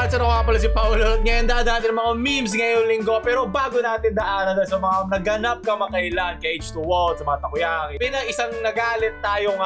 what's up? Ako pala si Paolo. Ngayon natin ng mga memes ngayong linggo. Pero bago natin daanan sa mga naganap kamakailan kay H2O, sa mga takoyaki, isang nagalit tayong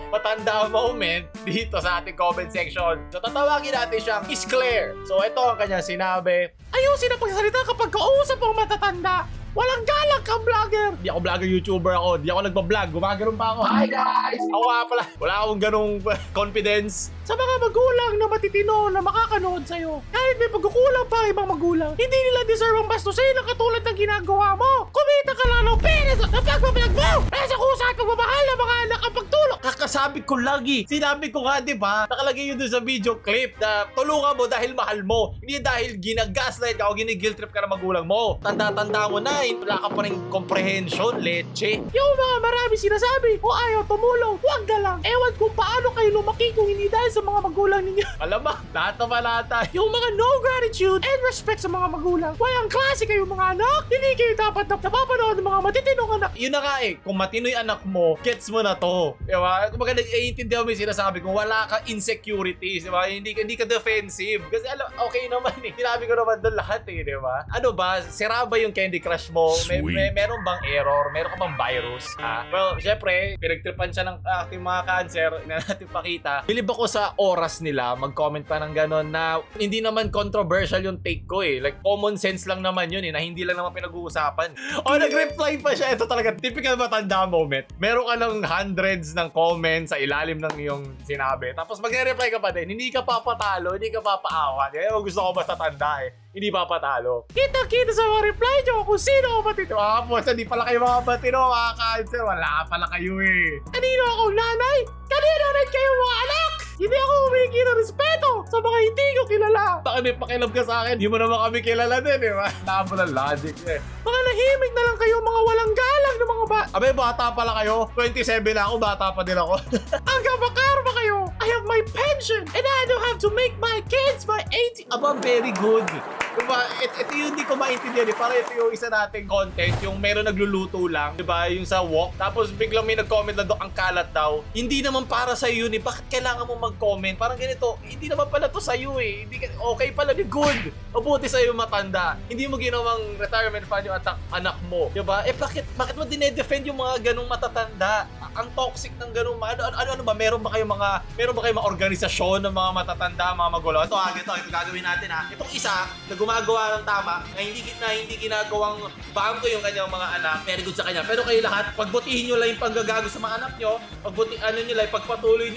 matanda moment dito sa ating comment section. So tatawagin natin siyang Is Claire. So ito ang kanyang sinabi. Ayusin ang pagsasalita kapag kausap ang matatanda. Walang galang ka, vlogger! Di ako vlogger, YouTuber ako. Di ako nagbablog. Gumagano'n pa ako. Hi, guys! Ako nga pala. Wala akong ganong confidence. Sa mga magulang na matitino na makakanood sa'yo, kahit may pagkukulang pa ibang magulang, hindi nila deserve ang bastusin ang katulad ng ginagawa mo. Kumita ka lang ng pera sa pagbablog mo! Nasa kusa at pagmamahal ng mga anak ang pagtulong. Kakasabi ko lagi. Sinabi ko nga, di ba? Nakalagay yun doon sa video clip na tulungan mo dahil mahal mo. Hindi dahil ginagaslight ka o ginigil trip ka ng magulang mo. Tanda-tanda mo na. Wala ka pa rin comprehension, leche. Yung mga marami sinasabi, o ayaw tumulong, huwag na lang. Ewan kung paano kayo lumaki kung hindi dahil sa mga magulang ninyo. Alam ba, lahat naman ata. Yung mga no gratitude and respect sa mga magulang. Walang klase kayo mga anak. Hindi kayo dapat napapanood ng mga matitinong anak. Yun na nga kung matinoy anak mo, gets mo na to. Diba? Kung nag-iintindihan mo yung sinasabi kung wala ka insecurities, diba? Hindi ka defensive. Kasi okay naman eh. Sinabi ko naman doon lahat eh, diba? Ano ba, sira ba yung Candy Crush mo? Meron bang error? Meron ka bang virus? Well, syempre, pinagtripan siya ng ating mga cancer na natin pakita. Bilib ako sa oras nila mag-comment pa ng gano'n na hindi naman controversial yung take ko eh. Like, common sense lang naman yun eh, na hindi lang naman pinag-uusapan. O, nag-reply pa siya. Ito talaga, typical matanda moment. Meron ka ng hundreds ng comments sa ilalim ng iyong sinabi. Tapos mag-reply ka pa din, hindi ka papatalo, hindi ka papaawa. Kaya gusto ko matatanda eh. Hindi papatalo. Kita-kita sa mga reply nyo kung sino ang matino. Hindi pala kayo mga matino, mga cancer. Wala pala kayo eh. Kanino akong nanay? Kanino rin kayo mga anak? Hindi ako humingi ng respeto sa mga hindi ko kilala. Baka may pakilab ka sa akin, hindi mo naman kami kilala din, di ba? Tama ng logic eh. Mga nahimik na lang kayo, mga walang galang na mga bata pala kayo. 27 na ako, bata pa din ako. Hanggang makarma kayo. I have my pension and I don't have to make my kids my 80. Aba, very good. Diba? Ito yung hindi ko maintindihan eh. Para ito yung isa nating content, yung meron nagluluto lang, diba? Yung sa walk. Tapos biglang may nag-comment na doon, ang kalat daw. Hindi naman para sa yun eh. Bakit kailangan mo mag-comment? Parang ganito, hindi naman pala to sa'yo eh. Okay pala, di good. Mabuti sa'yo matanda. Hindi mo ginawang retirement fund yung anak mo. Diba? Bakit mo dinedefend yung mga ganong matatanda? Ang toxic ng ganong ano ba? Meron ba kayong mga organisasyon ng mga matatanda, mga magulo? Ito gagawin natin ha. Itong isa na gumagawa ng tama, na hindi ginagawang bangko yung kanyang mga anak, very good sa kanya. Pero kayo lahat, pagbutihin nyo lang yung panggagago sa mga anak nyo, pagpatuloy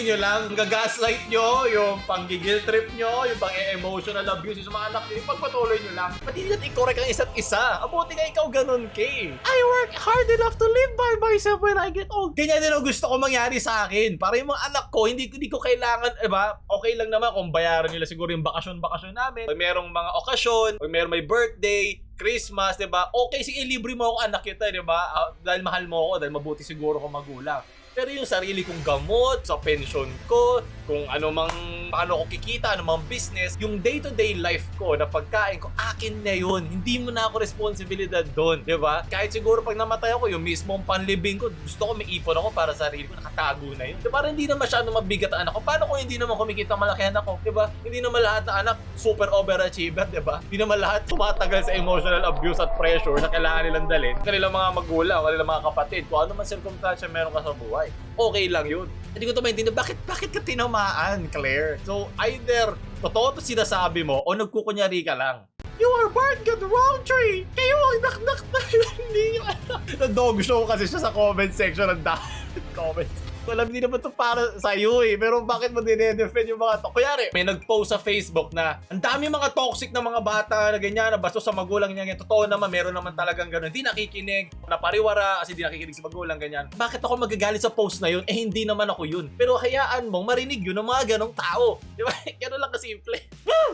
nyo lang, gagaslight nyo, yung panggigil trip nyo, yung pang-emotional abuse sa mga anak nyo, pagpatuloy nyo lang. Pati natin i-correct ang isa't isa. Abuti nga ikaw ganun, Kay. I work hard enough to live by myself when I get old. Ganyan din ang gusto ko mangyari sa akin. Para yung mga anak ko, hindi ko kailangan, diba? Okay lang naman kung bayaran nila siguro yung bakasyon namin. Pag merong mga okasyon, pag merong may birthday, Christmas, diba? Okay, sige, libre mo ako anak kita, diba? Dahil mahal mo ako, dahil mabuti siguro kung magulang. Pero yung sarili kong gamot, sa pension ko, kung paano ko kikita, ano mang business, yung day-to-day life ko na pagkain ko, akin na yun. Hindi mo na ako responsibilidad doon, di ba? Kahit siguro pag namatay ako, yung mismong panlibing ko, gusto ko may ipon ako para sa sarili ko, nakatago na yun. Di ba? Hindi na masyado mabigat ang anak ko. Paano kung hindi naman kumikita malaki anak ko? Di ba? Hindi naman lahat ng anak super overachiever, di ba? Hindi naman lahat tumatagal sa emotional abuse at pressure na kailangan nilang dalhin. Kanilang mga magulang, kanilang mga kapatid, kung ano man circumstance meron ka sa buhay. Okay lang yun. Hindi ko ito maintindihan. Bakit ka tinamaan, Claire? So, either totoo ito sinasabi mo o nagkukunyari ka lang. You are barking at the wrong tree! Kayo ang naknak na hindi nyo alam. Na-dog show kasi siya sa comment section ng comments. Alam, hindi naman ito para sa'yo eh. Pero bakit mo dinedefend yung mga to? Kuyari, may nag-post sa Facebook na ang dami mga toxic na mga bata na ganyan, na basto sa magulang niya. Totoo naman, meron naman talagang gano'n. Hindi nakikinig, napariwara kasi hindi nakikinig sa magulang, ganyan. Bakit ako magagalit sa post na yun? Eh, hindi naman ako yun. Pero hayaan mong marinig yun ng mga ganong tao. Di ba? Gano'n lang kasimple.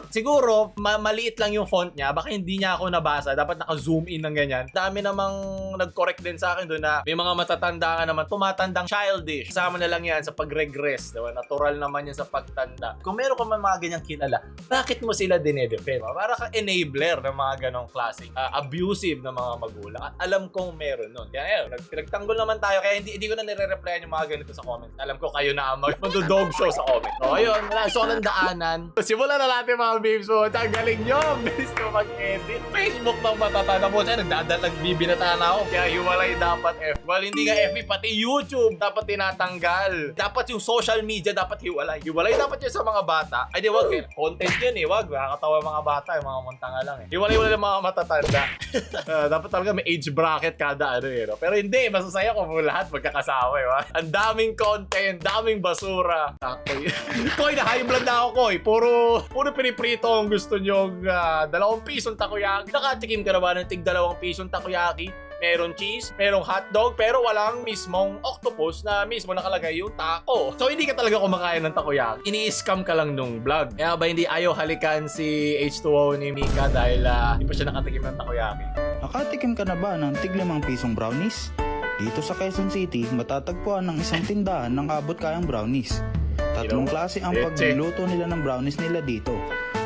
Siguro, maliit lang yung font niya. Baka hindi niya ako nabasa. Dapat naka-zoom in ng ganyan. Dami namang nag-correct din sa akin doon na may mga matatanda ka naman, tumatandang childish. Kasama na lang yan sa pag-regress, diba? Natural naman yan sa pagtanda. Kung meron ka man mga ganyang kilala, bakit mo sila dinedefend? Para ka enabler ng mga ganong klaseng abusive na mga magulang. At alam kong meron nun. Kaya pinagtanggol naman tayo. Kaya hindi ko na nire-replyan yung mga ganito sa comment. Alam ko kayo na ang mag-dog show sa comment. So ayun, so ng daanan. Simulan na natin mga memes mo. Ang galing nyo. Bilis ko mag-edit. Facebook ng matatanda mo. Kaya nagbibinata na ako. Kaya hiwalay dapat FB. Well, hindi nga FB, pati YouTube dapat tinatanggal. Dapat yung social media dapat hiwalay. Hiwalay dapat yun sa mga bata. Ay di wag, content yun eh. Wag, nakakatawa mga bata, yung mga muntanga lang eh. Hiwalay ng mga matatanda. Dapat talaga may age bracket kada ano eh. No? Pero hindi, masasaya ko mo lahat magkakasama eh. Ang daming content, daming basura. Ako'y na high blood na ako ko'y. Puro piniprito ang gusto nyong 2 pisong takoyaki. Nakatikim ka na ba ng tig 2 pisong takoyaki? Meron cheese, merong hotdog, pero walang mismong octopus na mismo nakalagay yung taco. So hindi ka talaga kumakain ng takoyaki. Ini-scam ka lang nung vlog. Kaya ba hindi ayaw halikan si H2O ni Mika dahil hindi pa siya nakatikim ng takoyaki? Nakatikim ka na ba ng tig 5 pisong brownies? Dito sa Quezon City, matatagpuan ng isang tindahan ng abot kayang brownies. 3 klase ang pagluluto nila ng brownies nila dito.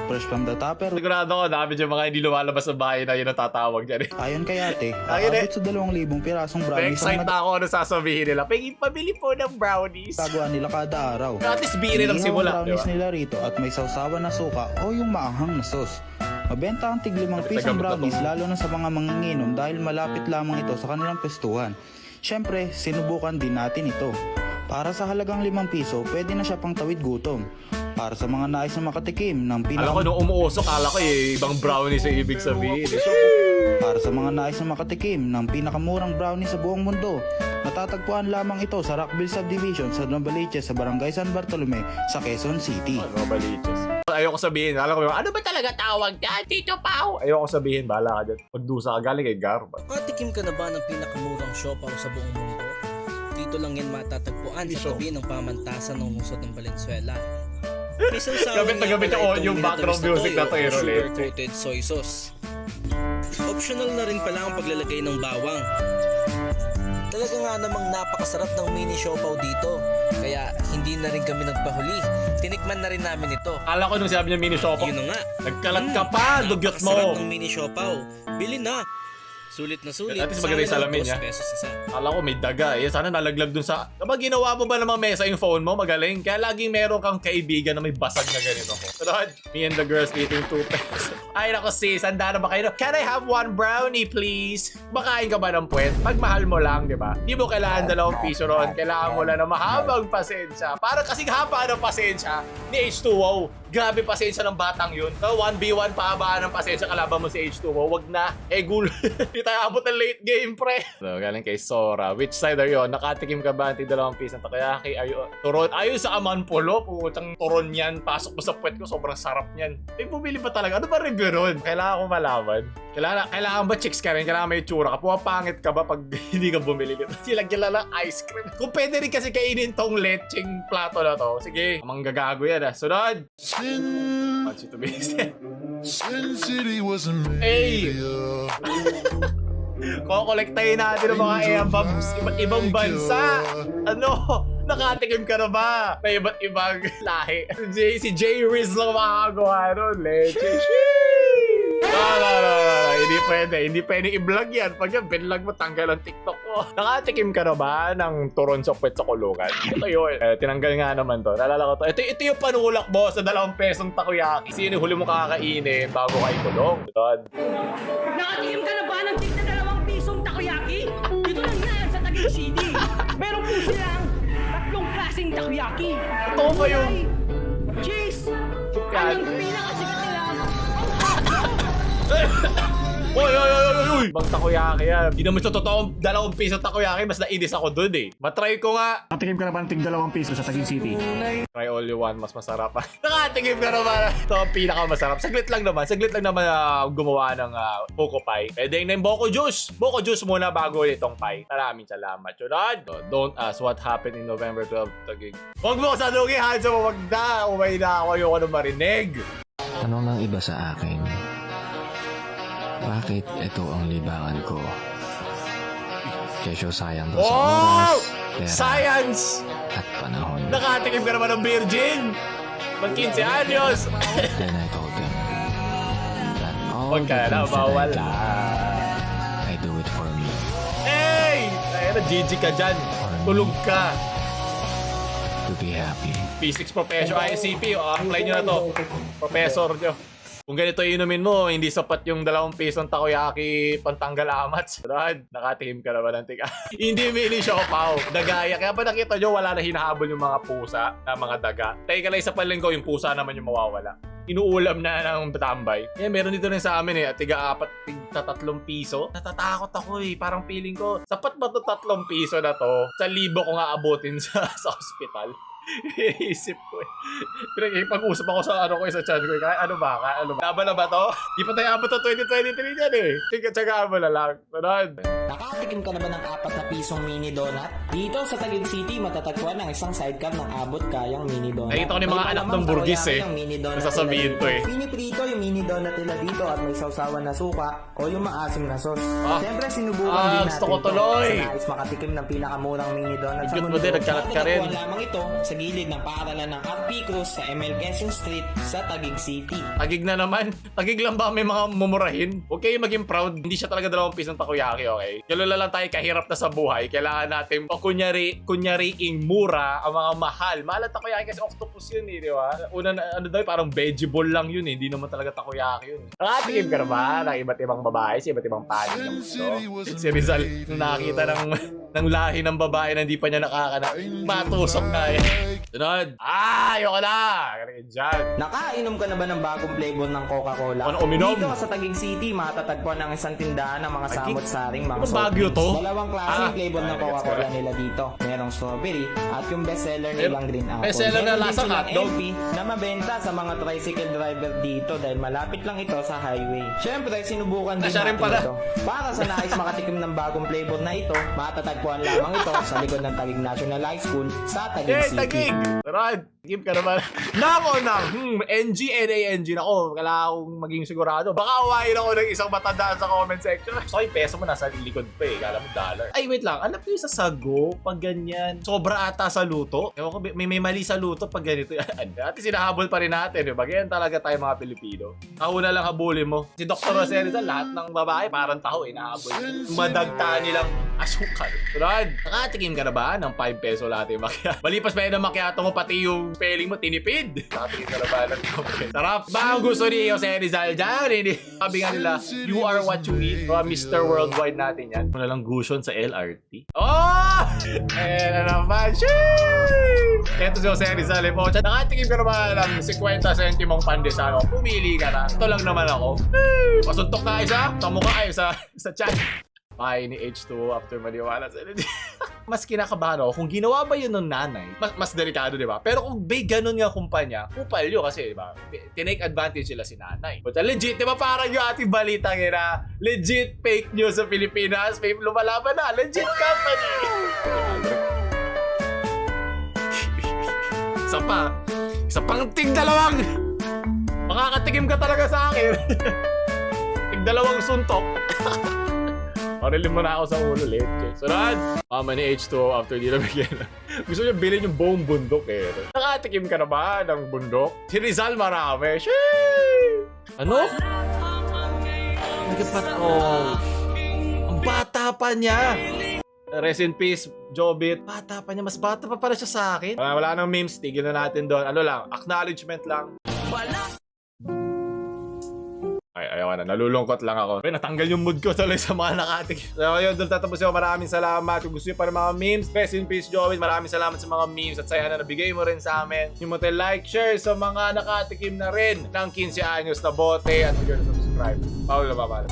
Fresh from the topper. Sigurado ko, dami dyan mga hindi lumalabas sa bahay na yun ang tatawag dyan eh. Ayon kay ate, aabot sa 2,000 pirasong brownies Excited na ako ano sasabihin nila. Pabili po ng brownies. Nagagawa nila kada araw. At least biri lang simula. Ang brownies nila rito at may sausawan na suka o yung maanghang na sauce. Mabenta ang tig 5 pisong brownies lalo na sa mga manginginom dahil malapit lamang ito sa kanilang pestuhan. Siyempre, sinubukan din natin ito. Para sa halagang 5 piso, pwede na siya pang tawid gutom. Para sa mga nais na makatikim ng Alam ko, nung umuusok, kala ko ibang brownies yung ibig sabihin. Para sa mga nais na makatikim ng pinakamurang brownie sa buong mundo, matatagpuan lamang ito sa Rockville Subdivision sa Novaliches sa Barangay San Bartolome sa Quezon City. Novaliches. Ayoko sabihin, alam ko, ano ba talaga tawag dyan, Tito Pao? Ayoko sabihin, bahala ka dyan. Pagdusa ka, galing kay Garba. Makatikim ka na ba ng pinakamurang siopaw sa buong mundo? Dito lang yan matatagpuan sa tabi ng pamantasan ng lungsod ng Valenzuela. May sawsawan nga pala yung background music na to, sugar-coated soy sauce. Optional na rin pala ang paglalagay ng bawang. Talaga nga namang napakasarap ng mini siopaw dito. Kaya hindi na rin kami nagpahuli. Tinikman na rin namin ito. Akala ko nung sabi niya mini siopaw. Yun na nga. Nagkalat ka pa, dugyot mo. Napakasarap ng mini siopaw. Bili na. Sulit na sulit. At least maganda yung salamin niya. Akala ko may daga eh. Sana nalaglag dun sa... Kapag ginawa mo ba namang mesa yung phone mo, magaling. Kaya laging meron kang kaibigan na may basag na ganito. Sunod, me and the girls eating 2 pesos. Ay nako sis, handa na ba kayo? Can I have 1 brownie please? Makain ka ba ng puwet? Pag mahal mo lang, di ba? Di mo kailangan 2 piso ron. Kailangan mo lang na mahabang pasensya. Para kasing haba ng pasensya ni H2O. Grabe pasensya ng batang yun. 1v1 pahabaan ng pasensya kalaban mo si H2O. Wag na. Gul. Di tayo abot ng late game, pre. So, galing kay Sora. Which side are you? Nakatikim ka ba? 2 piso ng takoyaki? Are you turon? Ayun sa Amanpulo. Putang turon yan. Pasok mo sa puwet ko. Sobrang sarap niyan. Bumili pa talaga. Ano ba review ron? Kailangan ko malaman. Kailangan ba chicks ka rin? Kailangan may tsura ka? Pumapangit ka ba pag hindi ka bumili nito? Silagyan lang ng ice cream. Kung pwede rin kasi kainin tong lecheng plato na to. Sige, manggagago yan ah. Sunod! Sin City was a Hey! Kukolektahin natin ang mga Airbombs iba't ibang bansa. Ano? Nakatikim ka na ba? May iba't ibang lahi. Si J. Riz lang makakagawa nun. Leche. No. Hindi pwede i-vlog yan. Pag yan, binlog mo, tanggal ang TikTok mo. Nakatikim ka na ba ng turon sa puwet sa kulungan? Ito yun. Tinanggal nga naman to. Nalala ko to. Ito yung panulak mo sa 2 pesong takoyaki. Sino huli mo kakainin bago ka ikulong? Nakatikim ka na ba ng tig na 2 pisong takoyaki? Dito lang yan sa Taguig City. Meron po silang 3 klaseng takoyaki. Ito ba yung... Cheese! Ang pinakasikat nila, ang Uy! Bang takoyaki yan. Hindi naman ito totoong 2 piso takoyaki. Mas nainis ako dun eh. Matry ko nga. Nakatikim ka na ba ng tig 2 piso sa Taguig City? Try all you want. Mas masarap pa. Nakatikim ka naman. Ito ang pinakamasarap. Saglit lang naman gumawa ng Boko Pie. Pwede yung Boko Juice. Boko Juice muna bago itong pie. Maraming salamat. Sunod. So, don't ask what happened in November 12 Taguig. Huwag mo sadugin, Hanso. Huwag na. Umay na ako. Ayoko na marinig. Tanong ng iba sa akin, bakit ito ang libangan ko? Kesyo sayang daw sa oras, pera Science! at panahon. Nakatikim ka naman ng virgin! Mag 15 anyos! Then I told them that all Huwag the ka na things that I mawala. do, I do it for me. Hey! Ay na, GG ka dyan. Tulog ka. To be happy. Physics professor, ISCP, apply nyo na to. Professor nyo. Kung ganito inumin mo, hindi sapat yung 2 pisong takoyaki pantanggal amats. Brad, nakatikim ka naman ng tika. Hindi mini siopaw. Dagaya. Kaya pa nakita nyo, wala na hinahabol yung mga pusa na mga daga. Teka lang isa palinggo, yung pusa naman yung mawawala. Inuulam na ng tambay. Eh, meron dito rin sa amin eh. Tiga-3 piso. Natatakot ako eh. Parang feeling ko, sapat ba to 3 piso na to? 1,000 ko nga abutin sa ospital. Iisip ko eh. Pinag-ipag-usap ako sa sa chan ko. Ano ba? Laban na ba to? Di pa tayo abot na 2023 dyan eh. Tsagaan mo na lang. Sunod. Nakatikim ka na ba ng 4 na pisong mini donut? Dito sa Taguig City, matatagpuan ang isang sidecar ng abot kayang mini donut. Nakita ko ni mga anak ng burgis eh. Nasasabihin to eh. Piniprito yung mini donut nila dito at may sausawan na suka o yung maasim na sauce. Ah. Siyempre, sinubukan din natin gusto ko tuloy. Sa nais makatikim ng pinakamurang mini donut sa Good mo mundo. din, nagkalat ka rin. Matatagpuan lamang ito sa gilid ng paaralan ng RP Cruz sa ML Quezon Street sa Taguig City. Tagig na naman. Tagig lang ba may mga mumurahin? Huwag kayo maging proud. Hindi siya talaga 2 pisong takoyaki, okay? Galula lang tayo kahirap na sa buhay. Kailangan natin kunyariing mura ang mga mahal. Mahal ang takoyaki kasi octopus yun eh, di ba? Una na, parang vegetable lang yun eh. Hindi naman talaga takoyaki yun. Nakatikim ka na ba ng iba't ibang babae sa iba't ibang panig ng mundo? Si Rizal, nung nakakita ng lahi ng babae na hindi pa niya matusok na eh. Sunod. Ayoko na! Ganun dyan. Nakainom ka na ba ng bagong flavor ng Coca-Cola? Ano, uminom? Dito sa Taguig City, matatagpuan ang isang tindahan ng mga samot-saring mga Ano Baguio to? Dalawang klaseng flavor ng Coca-Cola nila dito. Merong strawberry at yung bestseller nilang green apple. Bestseller na Meron din lasang silang hotdog. LP na mabenta sa mga tricycle driver dito dahil malapit lang ito sa highway. Siyempre, sinubukan din Siya rin natin pala. ito. Para sa nais makatikim ng bagong flavor na ito, matatagpuan lamang ito sa likod ng Taguig National High School sa Taguig Hey, City. Tagig! Rod, give ka naman. Nako ng NG. Nako, kailangan akong maging sigurado. Baka awayin ako ng isang matanda sa comment section. So, yung peso mo nasa likod pa eh. Kala mo dollar. Ay, wait lang. Alam ko yung sa sago, pag ganyan, sobra ata sa luto. Ewan ko, may mali sa luto pag ganito. At sinahabol pa rin natin. Diba? Ganyan talaga tayo mga Pilipino. Kahuna lang habulin mo. Si Dr. Jose Rizal, lahat ng babae parang taho eh, nahabol. Madagta nilang asukal. Rod, nakatikim ka na ba ng 5 peso latte macchiato? Malipas pa yun ang macchiato mo, pati yung spelling mo, tinipid. Nakatikim ka na ba ng kape? Sarap. Ba ang gusto ni Jose Rizal dyan? Hindi. Sabi nga nila, you are what you eat. Mr. Worldwide natin yan. Wala lang gusion sa LRT. Oh! Ayan na naman. Sheesh! Ito si Jose Rizal eh po. Nakatikim ka na ba ng 50 centimong pandesal? Pumili ka na. Ito lang naman ako. Pasuntok na isa. Sa mukha ay sa chat. Bahay ni H2 after maniwala sa energy. Mas kinakabahan ako kung ginawa ba yun ng nanay. Mas delikado, di ba? Pero kung may ganun nga kumpanya, kupal yun kasi, di ba? Tinake advantage sila si nanay. But legit, di ba? Parang yung ating balita nga legit fake news sa Pilipinas. May lumalaban na. Legit company. Isa pang tig-2. Makakatikim ka talaga sa akin. Tig-2 suntok. Marilin mo na ako sa ulo, leche. Sunod! Mama ni H2 after di na bigyan. Gusto niya bilhin yung buong bundok eh. Nakatikim ka na ba ng bundok? Si Rizal marami. Sheesh! Ano? Nagkapat ang bata pa niya. Rest in peace, Jobit. Bata pa niya. Mas bata pa pala siya sa akin. Wala nang memes. Tigil na natin doon. Ano lang, acknowledgement lang. Ayaw na, nalulungkot lang ako. Pero natanggal yung mood ko tuloy sa mga nakatik. So yun, doon tatapos ako. Maraming salamat. Kung gusto nyo pa ng mga memes, rest in peace, Joey. Maraming salamat sa mga memes at saya na nabigay mo rin sa amin. Yung mo like, share sa mga nakatikim na rin ng 15 anyos na bote at mag-subscribe. Paolo, babala.